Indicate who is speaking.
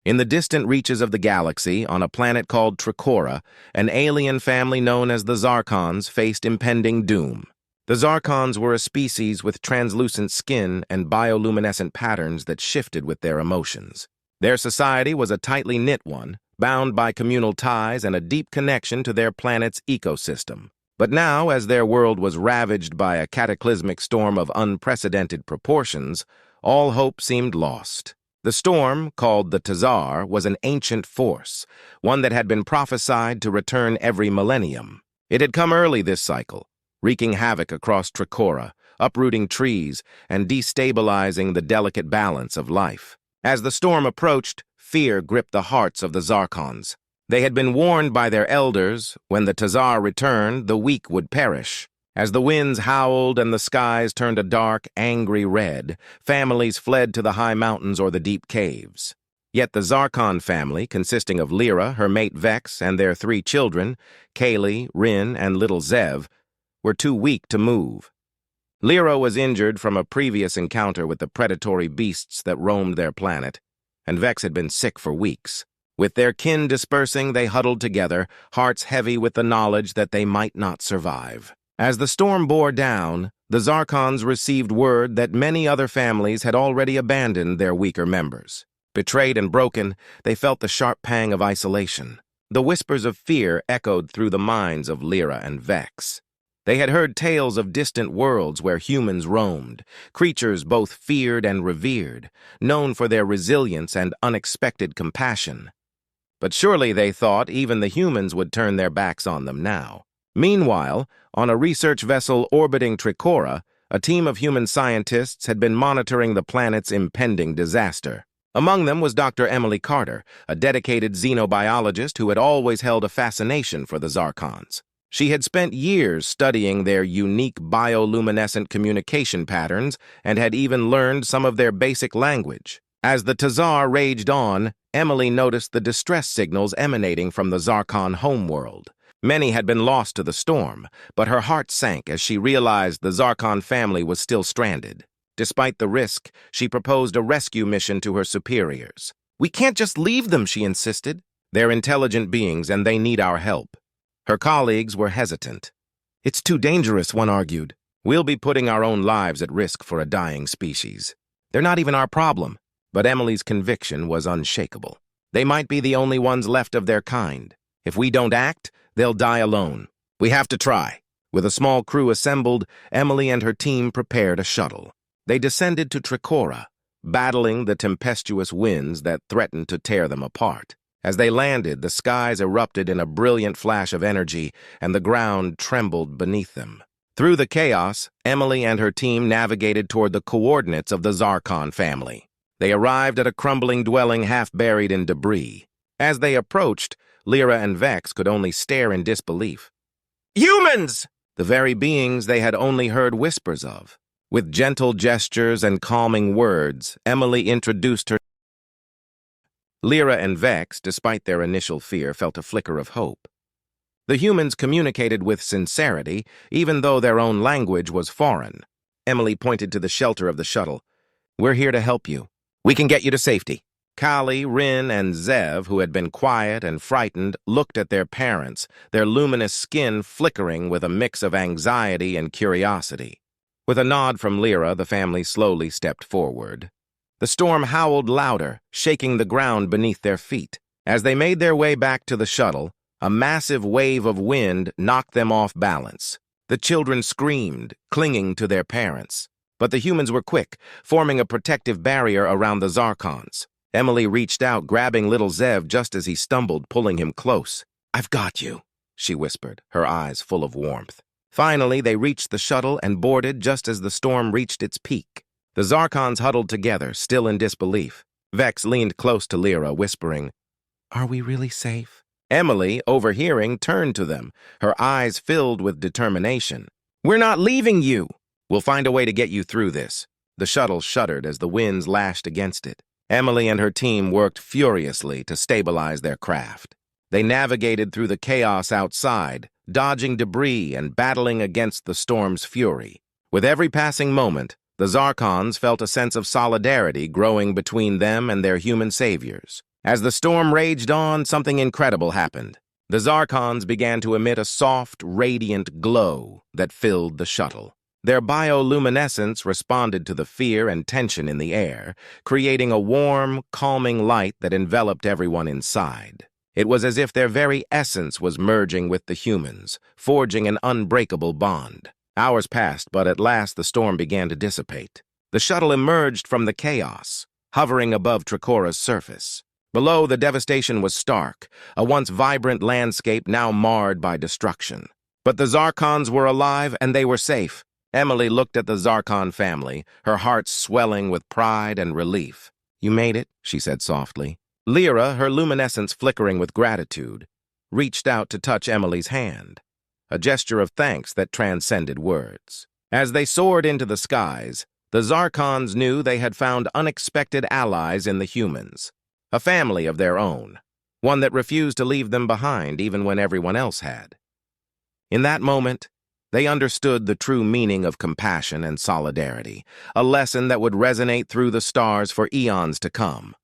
Speaker 1: In the distant reaches of the galaxy, on a planet called Tricora, an alien family known as the Zarkons faced impending doom. The Zarkons were a species with translucent skin and bioluminescent patterns that shifted with their emotions. Their society was a tightly knit one, bound by communal ties and a deep connection to their planet's ecosystem. But now, as their world was ravaged by a cataclysmic storm of unprecedented proportions, all hope seemed lost. The storm, called the Tazar, was an ancient force, one that had been prophesied to return every millennium. It had come early this cycle, wreaking havoc across Tricora, uprooting trees, and destabilizing the delicate balance of life. As the storm approached, fear gripped the hearts of the Zarkons. They had been warned by their elders, when the Tazar returned, the weak would perish. As the winds howled and the skies turned a dark, angry red, families fled to the high mountains or the deep caves. Yet the Zarkon family, consisting of Lyra, her mate Vex, and their 3 children, Kaylee, Rin, and little Zev, were too weak to move. Lyra was injured from a previous encounter with the predatory beasts that roamed their planet, and Vex had been sick for weeks. With their kin dispersing, they huddled together, hearts heavy with the knowledge that they might not survive. As the storm bore down, the Zarkons received word that many other families had already abandoned their weaker members. Betrayed and broken, they felt the sharp pang of isolation. The whispers of fear echoed through the minds of Lyra and Vex. They had heard tales of distant worlds where humans roamed, creatures both feared and revered, known for their resilience and unexpected compassion. But surely, they thought, even the humans would turn their backs on them now. Meanwhile, on a research vessel orbiting Tricora, a team of human scientists had been monitoring the planet's impending disaster. Among them was Dr. Emily Carter, a dedicated xenobiologist who had always held a fascination for the Zarkons. She had spent years studying their unique bioluminescent communication patterns and had even learned some of their basic language. As the Tazar raged on, Emily noticed the distress signals emanating from the Zarkon homeworld. Many had been lost to the storm, but her heart sank as she realized the Zarkon family was still stranded. Despite the risk, she proposed a rescue mission to her superiors. "We can't just leave them," she insisted. "They're intelligent beings and they need our help." Her colleagues were hesitant. "It's too dangerous," one argued. "We'll be putting our own lives at risk for a dying species. They're not even our problem." But Emily's conviction was unshakable. They might be the only ones left of their kind. If we don't act, they'll die alone. We have to try. With a small crew assembled, Emily and her team prepared a shuttle. They descended to Tricora, battling the tempestuous winds that threatened to tear them apart. As they landed, the skies erupted in a brilliant flash of energy, and the ground trembled beneath them. Through the chaos, Emily and her team navigated toward the coordinates of the Zarkon family. They arrived at a crumbling dwelling half buried in debris. As they approached, Lyra and Vex could only stare in disbelief. "Humans!" The very beings they had only heard whispers of. With gentle gestures and calming words, Emily introduced her. Lyra and Vex, despite their initial fear, felt a flicker of hope. The humans communicated with sincerity, even though their own language was foreign. Emily pointed to the shelter of the shuttle. "We're here to help you. We can get you to safety." Kali, Rin, and Zev, who had been quiet and frightened, looked at their parents, their luminous skin flickering with a mix of anxiety and curiosity. With a nod from Lyra, the family slowly stepped forward. The storm howled louder, shaking the ground beneath their feet. As they made their way back to the shuttle, a massive wave of wind knocked them off balance. The children screamed, clinging to their parents. But the humans were quick, forming a protective barrier around the Zarkons. Emily reached out, grabbing little Zev just as he stumbled, pulling him close. "I've got you," she whispered, her eyes full of warmth. Finally, they reached the shuttle and boarded just as the storm reached its peak. The Zarkons huddled together, still in disbelief. Vex leaned close to Lyra, whispering, "Are we really safe?" Emily, overhearing, turned to them, her eyes filled with determination. "We're not leaving you! We'll find a way to get you through this." The shuttle shuddered as the winds lashed against it. Emily and her team worked furiously to stabilize their craft. They navigated through the chaos outside, dodging debris and battling against the storm's fury. With every passing moment, the Zarkons felt a sense of solidarity growing between them and their human saviors. As the storm raged on, something incredible happened. The Zarkons began to emit a soft, radiant glow that filled the shuttle. Their bioluminescence responded to the fear and tension in the air, creating a warm, calming light that enveloped everyone inside. It was as if their very essence was merging with the humans, forging an unbreakable bond. Hours passed, but at last the storm began to dissipate. The shuttle emerged from the chaos, hovering above Tracora's surface. Below, the devastation was stark, a once vibrant landscape now marred by destruction. But the Zarkons were alive and they were safe. Emily looked at the Zarkon family, her heart swelling with pride and relief. "You made it," she said softly. Lyra, her luminescence flickering with gratitude, reached out to touch Emily's hand, a gesture of thanks that transcended words. As they soared into the skies, the Zarkons knew they had found unexpected allies in the humans, a family of their own, one that refused to leave them behind even when everyone else had. In that moment, they understood the true meaning of compassion and solidarity, a lesson that would resonate through the stars for eons to come.